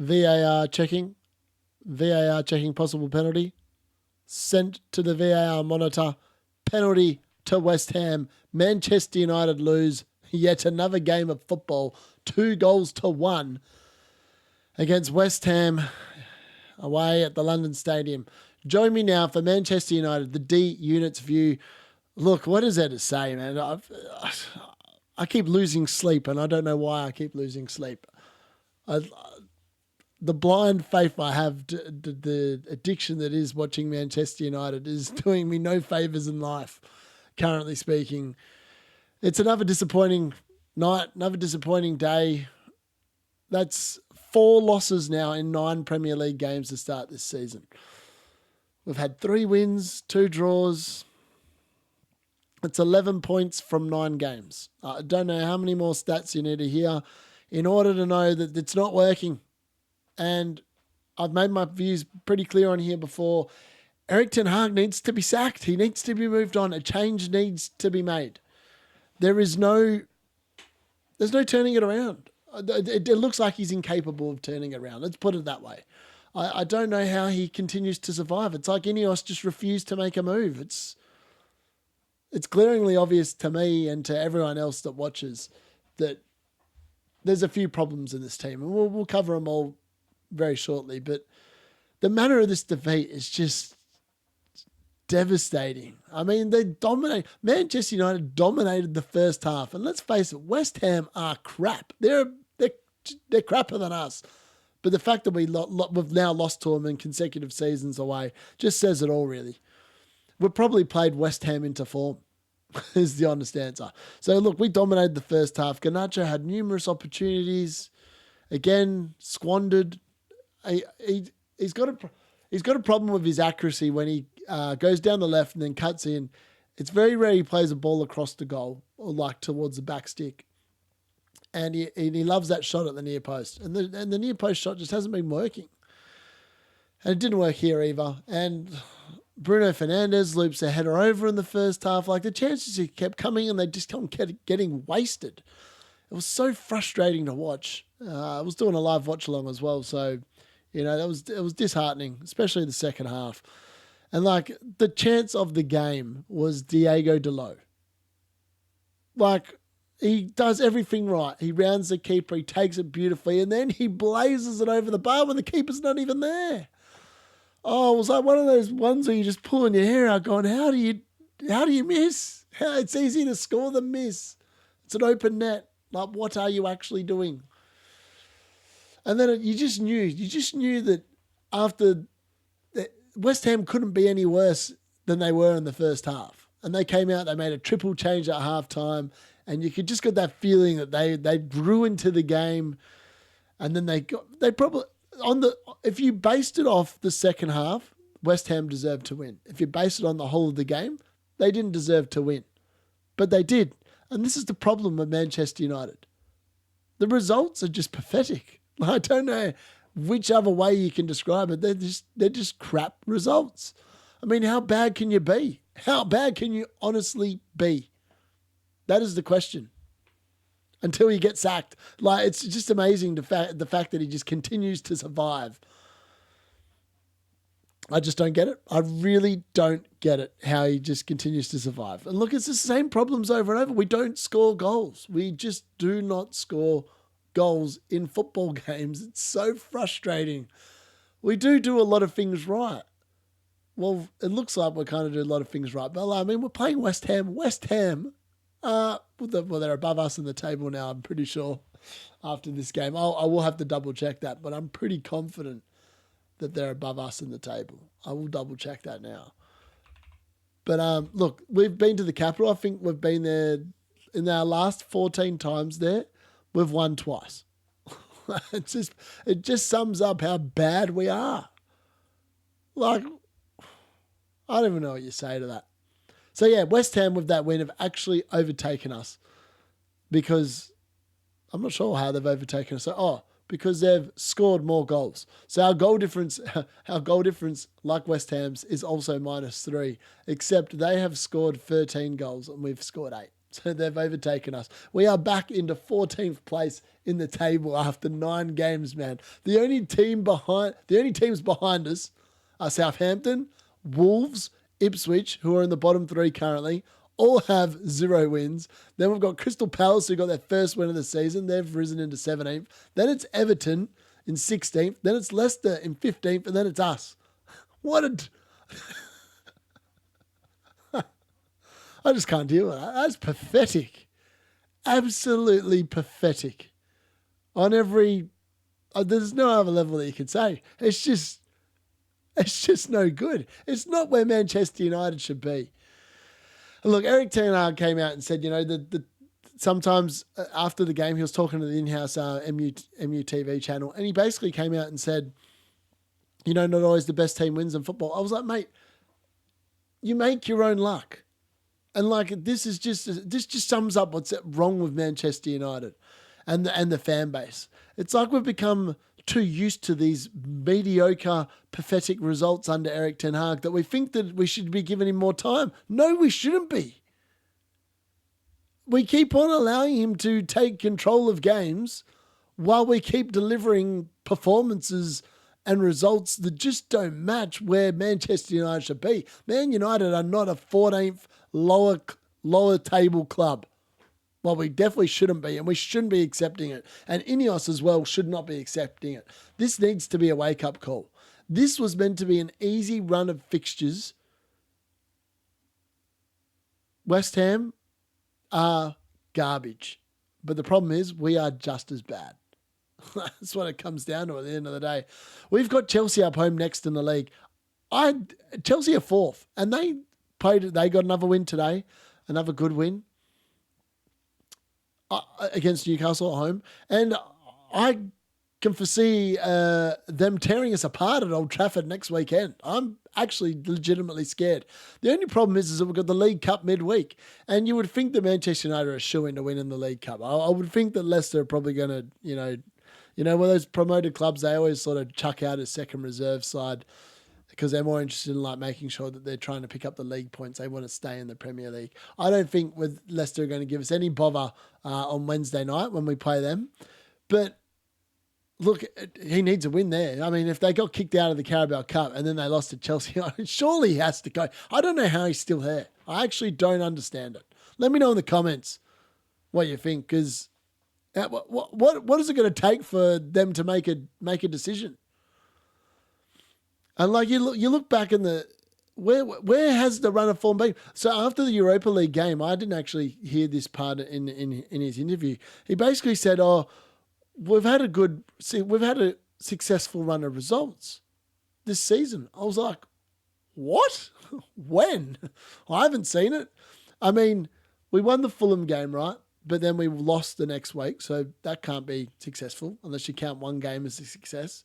VAR checking possible penalty. Sent to the VAR monitor. Penalty to West Ham. Manchester United lose yet another game of football. 2-1 against West Ham away at the London Stadium. Join me now for Manchester United, the D Unit's view. Look, what is there to say, man? I keep losing sleep, and I don't know why I keep losing sleep. The blind faith I have, the addiction that is watching Manchester United is doing me no favours in life, currently speaking. It's another disappointing night, another disappointing day. That's 4 losses now in 9 Premier League games to start this season. We've had 3 wins, 2 draws. It's 11 points from 9 games. I don't know how many more stats you need to hear in order to know that it's not working. And I've made my views pretty clear on here before. Erik Ten Hag needs to be sacked. He needs to be moved on. A change needs to be made. There's no turning it around. It looks like he's incapable of turning it around. Let's put it that way. I don't know how he continues to survive. It's like Ineos just refused to make a move. It's glaringly obvious to me and to everyone else that watches that there's a few problems in this team, and we'll cover them all very shortly. But the manner of this defeat is just devastating. I mean, Manchester United dominated the first half, and let's face it, West Ham are crap. They're crapper than us. But the fact that we've now lost to them in consecutive seasons away just says it all, really. We've probably played West Ham into form, is the honest answer. So, look, we dominated the first half. Garnacho had numerous opportunities. Again, squandered. He's got a problem with his accuracy when he goes down the left and then cuts in. It's very rare he plays a ball across the goal or like towards the back stick. And he loves that shot at the near post. And the near post shot just hasn't been working. And it didn't work here either. And Bruno Fernandes loops a header over in the first half. Like, the chances he kept coming and they just kept getting wasted. It was so frustrating to watch. I was doing a live watch along as well. So, it was disheartening, especially the second half. And like, the chance of the game was Diego Dalot. Like, he does everything right. He rounds the keeper, he takes it beautifully, and then he blazes it over the bar when the keeper's not even there. Oh, it was like one of those ones where you're just pulling your hair out going, how do you miss? It's easy to score than miss. It's an open net. Like, what are you actually doing? And then you just knew that after West Ham couldn't be any worse than they were in the first half. And they came out, they made a triple change at halftime, and you could just get that feeling that they grew into the game. And then if you based it off the second half, West Ham deserved to win. If you based it on the whole of the game, they didn't deserve to win. But they did. And this is the problem with Manchester United. The results are just pathetic. I don't know which other way you can describe it. They're just crap results. I mean, how bad can you be? How bad can you honestly be? That is the question. Until he gets sacked. Like, it's just amazing the fact that he just continues to survive. I just don't get it. I really don't get it, how he just continues to survive. And look, it's the same problems over and over. We don't score goals. We just do not score goals in football games. It's so frustrating. We do a lot of things right. Well, it looks like we kind of do a lot of things right. But I mean, we're playing West Ham. West Ham, they're above us in the table now, I'm pretty sure, after this game. I will have to double check that, but I'm pretty confident that they're above us in the table. I will double check that now. But look, we've been to the capital. I think we've been there in our last 14 times there. We've won twice. It just sums up how bad we are. Like, I don't even know what you say to that. So yeah, West Ham with that win have actually overtaken us, because I'm not sure how they've overtaken us. Because they've scored more goals. So our goal difference, like West Ham's, is also -3, except they have scored 13 goals and we've scored 8. So they've overtaken us. We are back into 14th place in the table after 9 games, man. The only teams behind us are Southampton, Wolves, Ipswich, who are in the bottom 3 currently, all have 0 wins. Then we've got Crystal Palace, who got their first win of the season. They've risen into 17th. Then it's Everton in 16th. Then it's Leicester in 15th. And then it's us. What a... I just can't deal with that. That's pathetic. Absolutely pathetic. On every... there's no other level that you could say. It's just no good. It's not where Manchester United should be. And look, Erik Ten Hag came out and said, sometimes after the game, he was talking to the in-house MUTV channel, and he basically came out and said, not always the best team wins in football. I was like, mate, you make your own luck. And this just sums up what's wrong with Manchester United and the fan base. It's like we've become too used to these mediocre, pathetic results under Erik Ten Hag that we think that we should be giving him more time. No, we shouldn't be. We keep on allowing him to take control of games while we keep delivering performances and results that just don't match where Manchester United should be. Man United are not a 14th lower table club. Well, we definitely shouldn't be, and we shouldn't be accepting it. And Ineos as well should not be accepting it. This needs to be a wake-up call. This was meant to be an easy run of fixtures. West Ham are garbage. But the problem is we are just as bad. That's what it comes down to at the end of the day. We've got Chelsea up home next in the league. Chelsea are 4th, and they got another win today, another good win against Newcastle at home. And I can foresee them tearing us apart at Old Trafford next weekend. I'm actually legitimately scared. The only problem is that we've got the League Cup midweek, and you would think that Manchester United are a shoo-in to win in the League Cup. I would think that Leicester are probably going to, well, those promoted clubs, they always sort of chuck out a second reserve side because they're more interested in making sure that they're trying to pick up the league points. They want to stay in the Premier League. I don't think with Leicester are going to give us any bother on Wednesday night when we play them. But look, he needs a win there. I mean, if they got kicked out of the Carabao Cup and then they lost to Chelsea, surely he has to go. I don't know how he's still there. I actually don't understand it. Let me know in the comments what you think, because what is it going to take for them to make a decision? And you look back in where has the run of form been? So after the Europa League game, I didn't actually hear this part in his interview. He basically said, we've had a successful run of results this season. I was like, what? When? I haven't seen it. I mean, we won the Fulham game, right? But then we lost the next week, so that can't be successful unless you count one game as a success.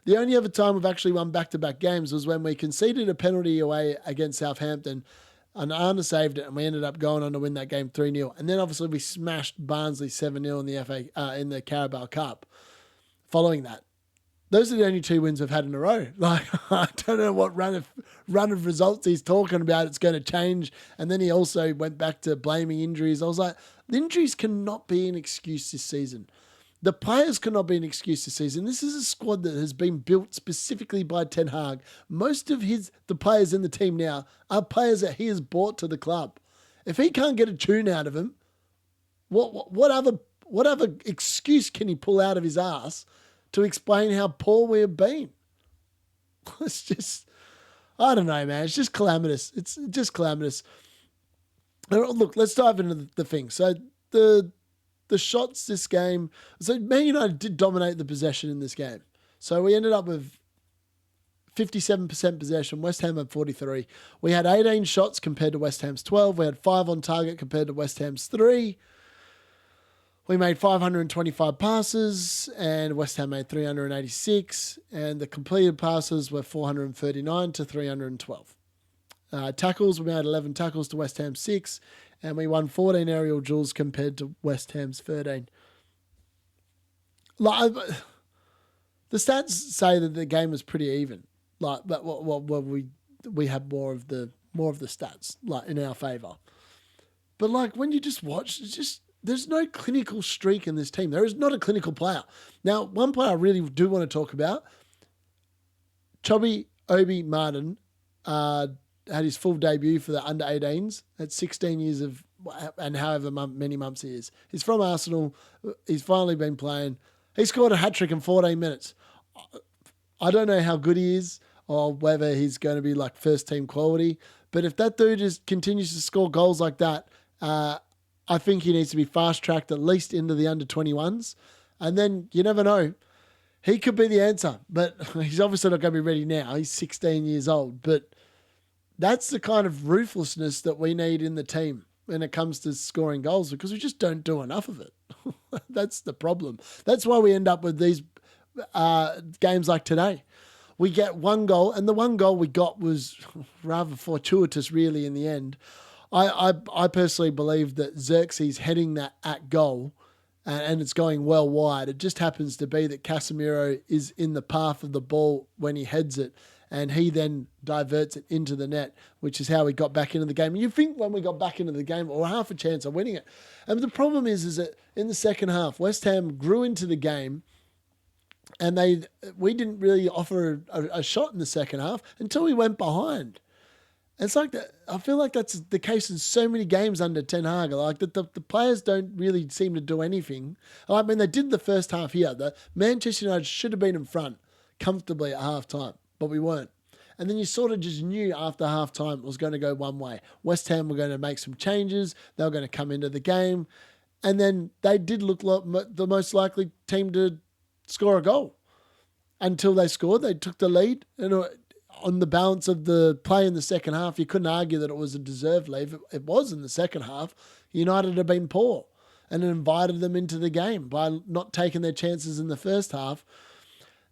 The only other time we've actually won back-to-back games was when we conceded a penalty away against Southampton, and Arna saved it, and we ended up going on to win that game 3-0. And then obviously we smashed Barnsley 7-0 in the Carabao Cup. Following that, those are the only 2 wins we've had in a row. I don't know what run of results he's talking about. It's going to change. And then he also went back to blaming injuries. I was like, the injuries cannot be an excuse this season. The players cannot be an excuse this season. This is a squad that has been built specifically by Ten Hag. Most of the players in the team now are players that he has brought to the club. If he can't get a tune out of him, what other excuse can he pull out of his ass to explain how poor we have been? It's just, I don't know, man. It's just calamitous. It's just calamitous. Look, let's dive into the thing. So the shots this game. So Man United did dominate the possession in this game. So we ended up with 57% possession. West Ham had 43. We had 18 shots compared to West Ham's 12. We had 5 on target compared to West Ham's 3. We made 525 passes and West Ham made 386. And the completed passes were 439 to 312. Tackles, we made 11 tackles to West Ham's 6. And we won 14 aerial duels compared to West Ham's 13. The stats say that the game was pretty even. But we had more of the stats in our favour. But like when you just watch, there's no clinical streak in this team. There is not a clinical player. Now, one player I really do want to talk about, Chubby Obi Martin, had his full debut for the under-18s at 16 years of, and however many months he is. He's from Arsenal. He's finally been playing. He scored a hat-trick in 14 minutes. I don't know how good he is or whether he's going to be like first-team quality, but if that dude continues to score goals like that, I think he needs to be fast-tracked at least into the under-21s. And then you never know. He could be the answer, but he's obviously not going to be ready now. He's 16 years old, but that's the kind of ruthlessness that we need in the team when it comes to scoring goals, because we just don't do enough of it. That's the problem. That's why we end up with these games like today. We get one goal, and the one goal we got was rather fortuitous, really, in the end. I personally believe that Xerxes heading that at goal, and it's going well wide. It just happens to be that Casemiro is in the path of the ball when he heads it, and he then diverts it into the net, which is how we got back into the game. And you think when we got back into the game, or half a chance of winning it. And the problem is that in the second half, West Ham grew into the game, and we didn't really offer a shot in the second half until we went behind. And it's like that. I feel like that's the case in so many games under Ten Hag. Like that, the players don't really seem to do anything. I mean, they did the first half here. The Manchester United should have been in front comfortably at half time, but we weren't. And then you sort of just knew after half time it was going to go one way. West Ham were going to make some changes. They were going to come into the game. And then they did look like the most likely team to score a goal. Until they scored, they took the lead. And on the balance of the play in the second half, you couldn't argue that it was a deserved lead. It was in the second half. United had been poor and it invited them into the game by not taking their chances in the first half.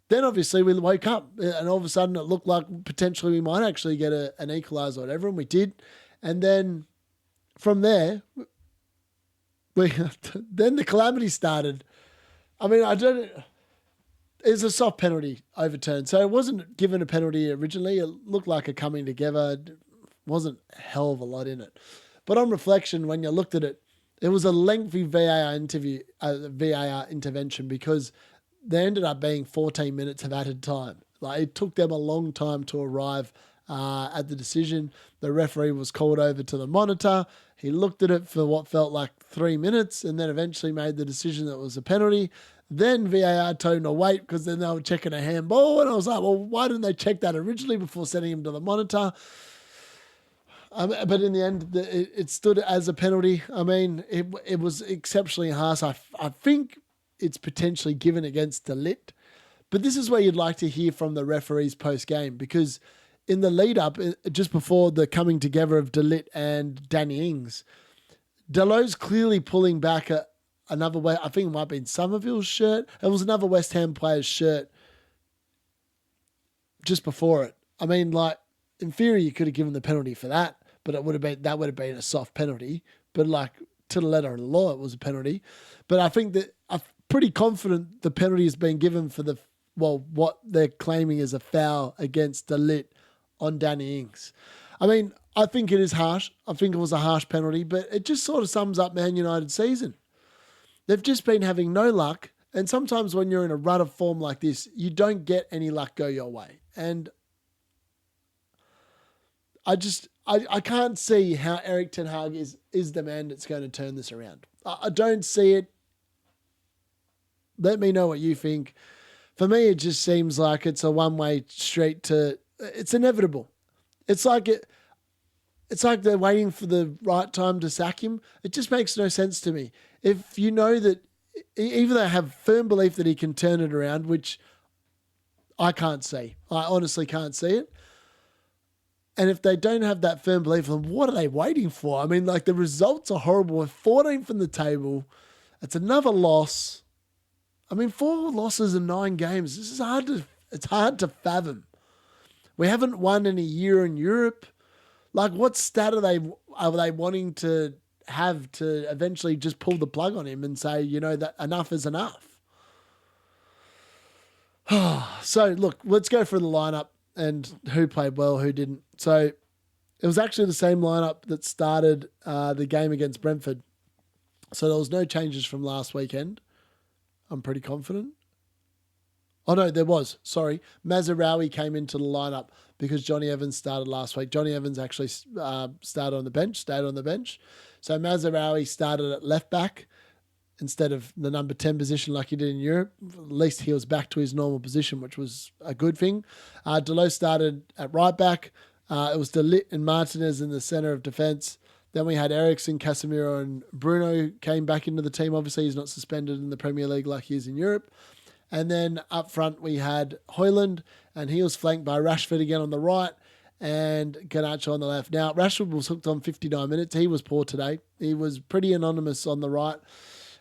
Then obviously we woke up and all of a sudden it looked like potentially we might actually get an equaliser or whatever, and we did. And then from there, then the calamity started. I mean, it's a soft penalty overturned. So it wasn't given a penalty originally. It looked like a coming together. It wasn't a hell of a lot in it. But on reflection, when you looked at it, it was a lengthy VAR intervention, because there ended up being 14 minutes of added time. Like, it took them a long time to arrive at the decision. The referee was called over to the monitor. He looked at it for what felt like 3 minutes and then eventually made the decision that it was a penalty. Then VAR told him to wait because then they were checking a handball. And I was like, well, why didn't they check that originally before sending him to the monitor? But in the end, it stood as a penalty. I mean, it was exceptionally harsh. I think it's potentially given against De Ligt. But this is where you'd like to hear from the referees post-game, because in the lead-up, just before the coming together of De Ligt and Danny Ings, Dalot's clearly pulling back another way. I think it might have been Somerville's shirt. It was another West Ham player's shirt just before it. I mean, like, in theory, you could have given the penalty for that, but that would have been a soft penalty. But like, to the letter of the law, it was a penalty. But I think that I'm pretty confident the penalty has been given for what they're claiming is a foul against De Ligt on Danny Ings. I mean, I think it is harsh. I think it was a harsh penalty, but it just sort of sums up Man United's season. They've just been having no luck. And sometimes when you're in a rut of form like this, you don't get any luck go your way. And I can't see how Erik Ten Hag is the man that's going to turn this around. I don't see it. Let me know what you think. For me, it just seems like it's a one-way street to... It's inevitable. It's like they're waiting for the right time to sack him. It just makes no sense to me. If you know that either they have firm belief that he can turn it around, which I can't see. I honestly can't see it. And if they don't have that firm belief, then what are they waiting for? I mean, like, the results are horrible. We're 14th in the table. It's another loss. I mean, 4 losses in 9 games. It's hard to fathom. We haven't won in a year in Europe. Like, what stat are they wanting to have to eventually just pull the plug on him and say, you know, that enough is enough? So, look, let's go through the lineup and who played well, who didn't. So, It was actually the same lineup that started the game against Brentford. So there was no changes from last weekend. I'm pretty confident. Oh, no, there was. Sorry. Mazraoui came into the lineup because Johnny Evans started last week. Johnny Evans actually stayed on the bench. So Mazraoui started at left back instead of the number 10 position like he did in Europe. At least he was back to his normal position, which was a good thing. Delot started at right back. It was De Ligt and Martinez in the centre of defence. Then we had Eriksen, Casemiro and Bruno came back into the team. Obviously, he's not suspended in the Premier League like he is in Europe. And then up front, we had Højlund, and he was flanked by Rashford again on the right and Garnacho on the left. Now, Rashford was hooked on 59 minutes. He was poor today. He was pretty anonymous on the right.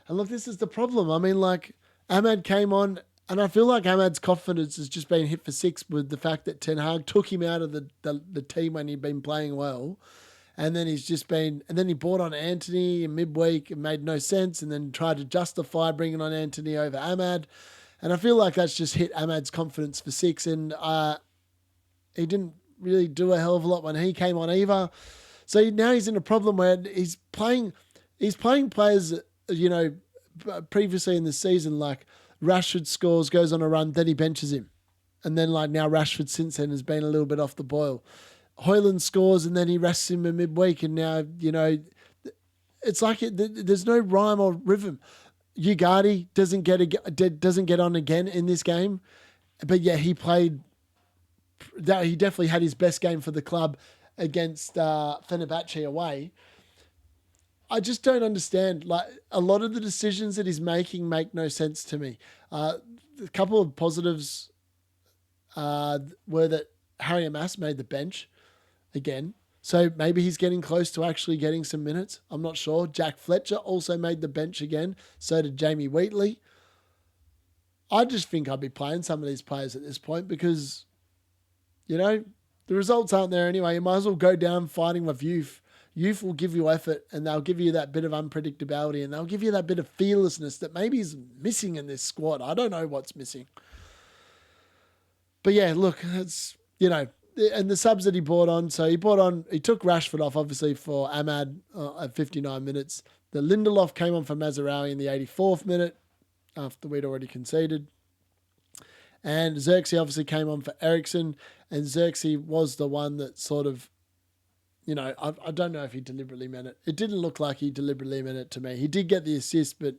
And look, this is the problem. I mean, like, Ahmad came on, and I feel like Ahmad's confidence has just been hit for six with the fact that Ten Hag took him out of the team when he'd been playing well. And then then he brought on Anthony in midweek. It made no sense. And then tried to justify bringing on Anthony over Ahmad. And I feel like that's just hit Ahmad's confidence for six. And he didn't really do a hell of a lot when he came on either. So now he's in a problem where he's playing players, previously in the season, like Rashford scores, goes on a run, then he benches him. And then like now Rashford since then has been a little bit off the boil. Højlund scores and then he rests him in midweek. And now, it's like there's no rhyme or rhythm. Ugarte doesn't get on again in this game, but yeah, he definitely had his best game for the club against Fenerbahce away. I just don't understand. Like, a lot of the decisions that he's making make no sense to me. A couple of positives were that Harry Amass made the bench again. So maybe he's getting close to actually getting some minutes. I'm not sure. Jack Fletcher also made the bench again. So did Jamie Wheatley. I just think I'd be playing some of these players at this point because, the results aren't there anyway. You might as well go down fighting with youth. Youth will give you effort and they'll give you that bit of unpredictability and they'll give you that bit of fearlessness that maybe is missing in this squad. I don't know what's missing. But yeah, look, it's, and the subs that he brought on, he took Rashford off, obviously, for Ahmad at 59 minutes. The Lindelof came on for Mazraoui in the 84th minute after we'd already conceded. And Xerxes obviously came on for Eriksen, and Xerxes was the one that sort of, I don't know if he deliberately meant it. It didn't look like he deliberately meant it to me. He did get the assist, but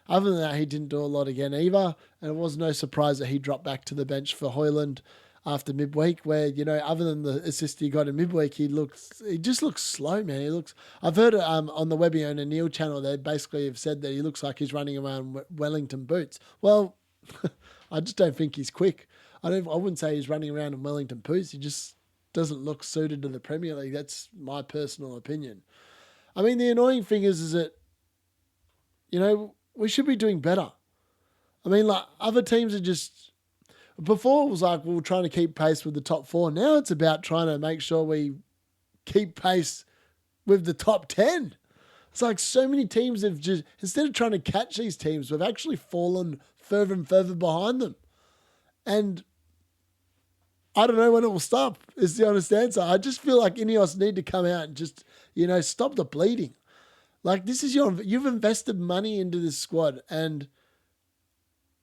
other than that, he didn't do a lot again either. And it was no surprise that he dropped back to the bench for Højlund after midweek, where, other than the assist he got in midweek, he just looks slow, man. I've heard on the Webby and O'Neill channel, they basically have said that he looks like he's running around Wellington boots. Well, I just don't think he's quick. I wouldn't say he's running around in Wellington boots. He just doesn't look suited to the Premier League. That's my personal opinion. I mean, the annoying thing is that, we should be doing better. I mean, like, other teams are just... Before it was like we were trying to keep pace with the top four. Now it's about trying to make sure we keep pace with the top 10. It's like so many teams have just, instead of trying to catch these teams, we've actually fallen further and further behind them. And I don't know when it will stop, is the honest answer. I just feel like Ineos need to come out and just, stop the bleeding. Like, this is you've invested money into this squad, and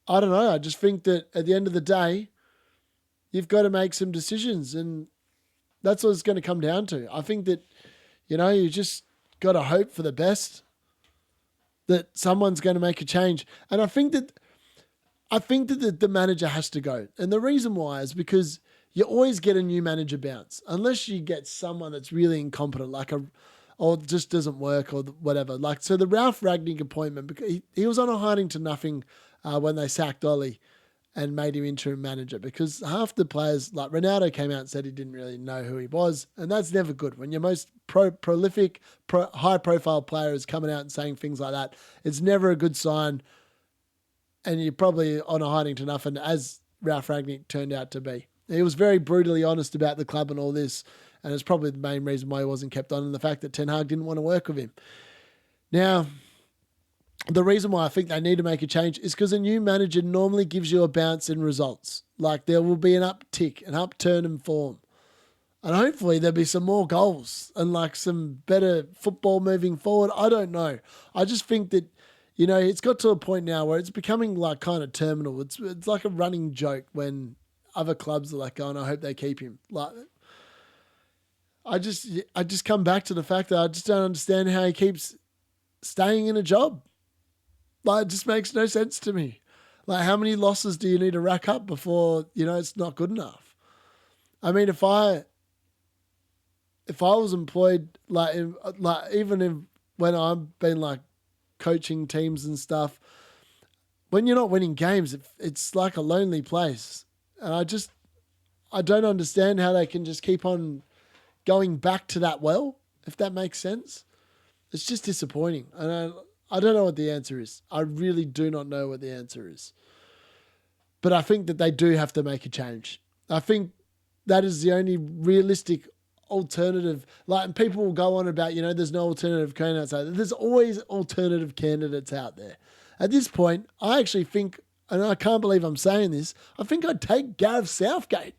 I don't know. I just think that at the end of the day, you've got to make some decisions, and that's what it's going to come down to. I think that, you just got to hope for the best, that someone's going to make a change. And I think that the manager has to go. And the reason why is because you always get a new manager bounce, unless you get someone that's really incompetent, or just doesn't work or whatever. Like, so the Ralph Ragnick appointment, because he was on a hiding to nothing when they sacked Ollie and made him interim manager, because half the players, like Ronaldo, came out and said he didn't really know who he was, and that's never good. When your most prolific, high-profile player is coming out and saying things like that, it's never a good sign, and you're probably on a hiding to nothing, as Ralph Ragnick turned out to be. He was very brutally honest about the club and all this, and it's probably the main reason why he wasn't kept on, and the fact that Ten Hag didn't want to work with him. Now, the reason why I think they need to make a change is because a new manager normally gives you a bounce in results. Like, there will be an uptick, an upturn in form. And hopefully there'll be some more goals and like some better football moving forward. I don't know. I just think that, it's got to a point now where it's becoming like kind of terminal. It's like a running joke when other clubs are like, oh, and I hope they keep him. Like, I just come back to the fact that I just don't understand how he keeps staying in a job. Like, it just makes no sense to me. Like, how many losses do you need to rack up before, it's not good enough? I mean, if I was employed, when I've been like coaching teams and stuff, when you're not winning games, it's like a lonely place. And I don't understand how they can just keep on going back to that well, if that makes sense. It's just disappointing. And I don't know what the answer is. I really do not know what the answer is. But I think that they do have to make a change. I think that is the only realistic alternative. Like, and people will go on about, there's no alternative candidates out there. There's always alternative candidates out there. At this point, I actually think, and I can't believe I'm saying this, I think I'd take Gareth Southgate.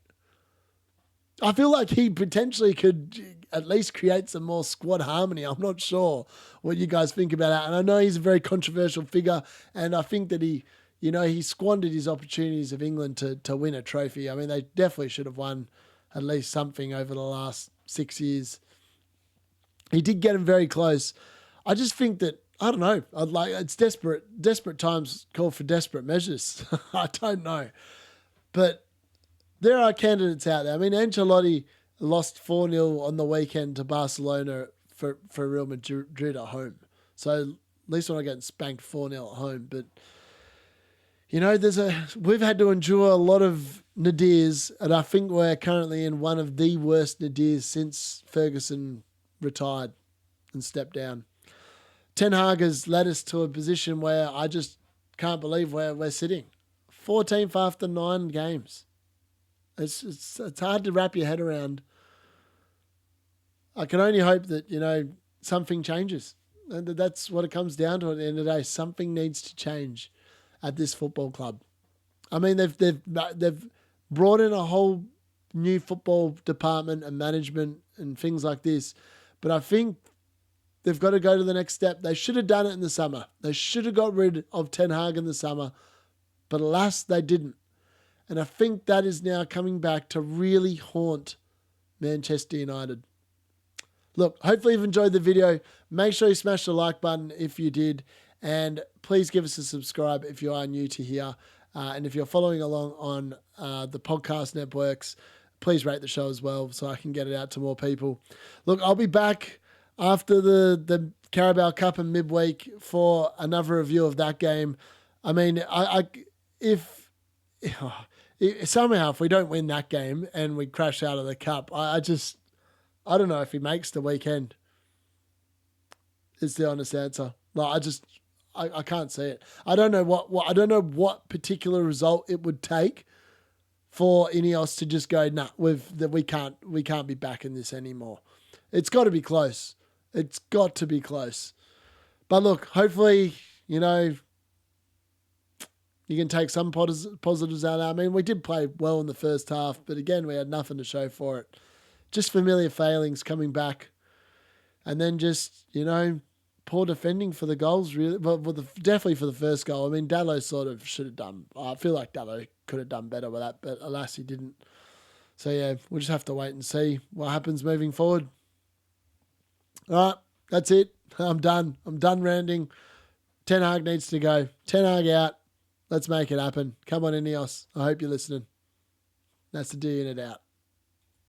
I feel like he potentially could at least create some more squad harmony. I'm not sure what you guys think about that. And I know he's a very controversial figure, and I think that he squandered his opportunities of England to win a trophy. I mean, they definitely should have won at least something over the last 6 years. He did get him very close. I just think that, I don't know, it's desperate times call for desperate measures. I don't know. But there are candidates out there. I mean, Ancelotti lost 4-0 on the weekend to Barcelona for Real Madrid at home. So at least we're not getting spanked 4-0 at home. But, we've had to endure a lot of nadirs, and I think we're currently in one of the worst nadirs since Ferguson retired and stepped down. Ten Hag has led us to a position where I just can't believe where we're sitting. 14th after 9 games. It's hard to wrap your head around. I can only hope that, something changes. And that's what it comes down to at the end of the day. Something needs to change at this football club. I mean, they've brought in a whole new football department and management and things like this. But I think they've got to go to the next step. They should have done it in the summer. They should have got rid of Ten Hag in the summer. But alas, they didn't. And I think that is now coming back to really haunt Manchester United. Look, hopefully you've enjoyed the video. Make sure you smash the like button if you did. And please give us a subscribe if you are new to here. And if you're following along on the podcast networks, please rate the show as well so I can get it out to more people. Look, I'll be back after the Carabao Cup and midweek for another review of that game. I mean, if somehow if we don't win that game and we crash out of the cup, I don't know if he makes the weekend. It's the honest answer. Like, I can't see it. I don't know what particular result it would take for Ineos to just go, nah, we can't be back in this anymore. It's got to be close. It's got to be close. But look, hopefully, you can take some positives out of it. I mean, we did play well in the first half, but again, we had nothing to show for it. Just familiar failings coming back. And then just, poor defending for the goals, really. But definitely for the first goal. I mean, Dalot sort of should have done. I feel like Dalot could have done better with that, but alas, he didn't. So, yeah, we'll just have to wait and see what happens moving forward. All right, that's it. I'm done. I'm done ranting. Ten Hag needs to go. Ten Hag out. Let's make it happen. Come on, Ineos. I hope you're listening. That's the D-Unit out.